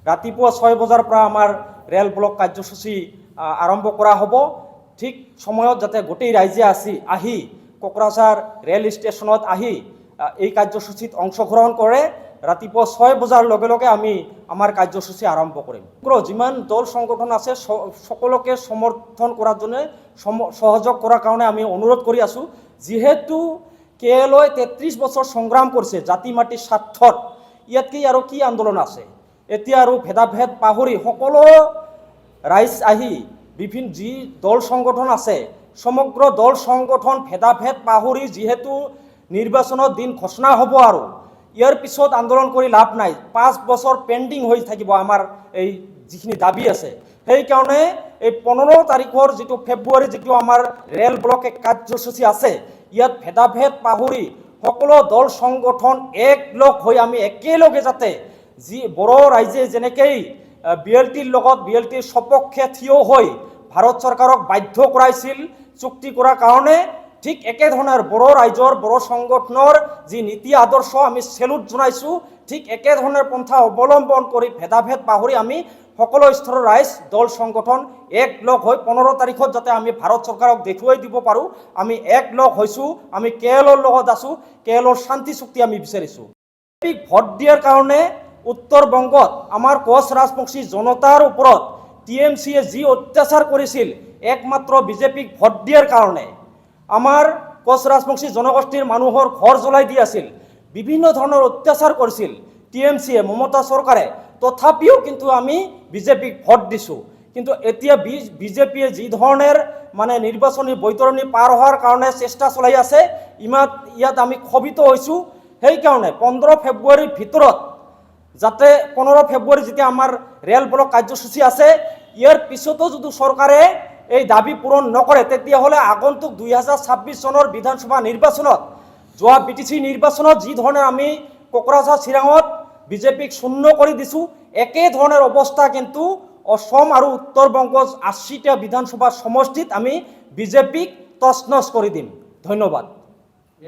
ৰাতিপুৱা 6 বজাৰ পৰা আমাৰ ৰেল ব্লক কাৰ্যসূচী আৰম্ভ কৰা হ'ব। ঠিক সময়ত যাতে গোটেই ৰাইজে আহি কোকৰাঝাৰ ৰেল ষ্টেচনত আহি এই কাৰ্যসূচীত অংশগ্ৰহণ কৰে। ৰাতিপুৱা 6 বজাৰ লগে লগে আমি আমাৰ কাৰ্যসূচী আৰম্ভ কৰিম। যিমান দল সংগঠন আছে সকলোকে সমৰ্থন কৰাৰ জন্য সহযোগ কৰাৰ কাৰণে আমি অনুৰোধ কৰি আছোঁ। যিহেতু কেএলই 33 বছৰ সংগ্ৰাম কৰিছে জাতি মাটিৰ স্বাৰ্থত, ইয়াতকে আৰু কি আন্দোলন আছে? এতিয়া আৰু ভেদাভেদ পাহৰি সকলো ৰাইজ আহি বিভিন্ন যি দল সংগঠন আছে সমগ্ৰ দল সংগঠন ভেদাভেদ পাহৰি যিহেতু নিৰ্বাচনৰ দিন ঘোষণা হ'ব আৰু ইয়াৰ পিছত আন্দোলন কৰি লাভ নাই। 5 বছৰ পেণ্ডিং হৈ থাকিব আমাৰ এই যিখিনি দাবী আছে। সেইকাৰণে এই 15 তাৰিখৰ যিটো ফেব্ৰুৱাৰী যিটো আমাৰ ৰেল ব্লক কাৰ্যসূচী আছে, ইয়াত ভেদাভেদ পাহৰি সকলো দল সংগঠন একলগ হৈ আমি একেলগে যাতে যি বড়ো ৰাইজে যেনেকৈ বিএলটিৰ লগত বিএলটিৰ সপক্ষে থিয় হৈ ভাৰত চৰকাৰক বাধ্য কৰাইছিল চুক্তি কৰাৰ কাৰণে, ঠিক একেধৰণৰ বড়ো ৰাইজৰ বড়ো সংগঠনৰ যি নীতি আদৰ্শ আমি চেলুট জনাইছোঁ। ঠিক একেধৰণৰ পন্থা অৱলম্বন কৰি ভেদাভেদ পাহৰি আমি সকলো স্তৰৰ ৰাইজ দল সংগঠন একলগ হৈ 15 তাৰিখত যাতে আমি ভাৰত চৰকাৰক দেখুৱাই দিব পাৰোঁ আমি একলগ হৈছোঁ। আমি কেএলৰ লগত আছোঁ, কেএলৰ শান্তি চুক্তি আমি বিচাৰিছোঁ। ভোট দিয়াৰ কাৰণে উত্তৰ বংগত আমাৰ কোচ ৰাজবংশী জনতাৰ ওপৰত টিএমচিয়ে যি অত্যাচাৰ কৰিছিল একমাত্ৰ বিজেপিক ভোট দিয়াৰ কাৰণে। আমাৰ কোচ ৰাজবংশী জনগোষ্ঠীৰ মানুহৰ ঘৰ জ্বলাই দি আছিল, বিভিন্ন ধৰণৰ অত্যাচাৰ কৰিছিল টিএমচিয়ে, মমতা চৰকাৰে। তথাপিও কিন্তু আমি বিজেপিক ভোট দিছোঁ। কিন্তু এতিয়া বিজেপিয়ে যি ধৰণৰ নিৰ্বাচনী বৈতৰণি পাৰ হোৱাৰ কাৰণে চেষ্টা চলাই আছে, ইয়াত আমি ক্ষোভিত হৈছোঁ। সেইকাৰণে 15 ফেব্ৰুৱাৰীৰ ভিতৰত যাতে 15 ফেব্ৰুৱাৰী যেতিয়া আমাৰ ৰেল ব্লক কাৰ্যসূচী আছে, ইয়াৰ পিছতো যদি চৰকাৰে এই দাবী পূৰণ নকৰে তেতিয়াহ'লে আগন্তুক 2026 চনৰ বিধানসভা নিৰ্বাচনত, যোৱা BTC নিৰ্বাচনত যি ধৰণে আমি কোকৰাঝাৰ চিৰাঙত বিজেপিক শূন্য কৰি দিছোঁ, একেধৰণৰ অৱস্থা কিন্তু অসম আৰু উত্তৰ বংগৰ 80টা বিধানসভা সমষ্টিত আমি বিজেপিক তছনছ কৰি দিম। ধন্যবাদ।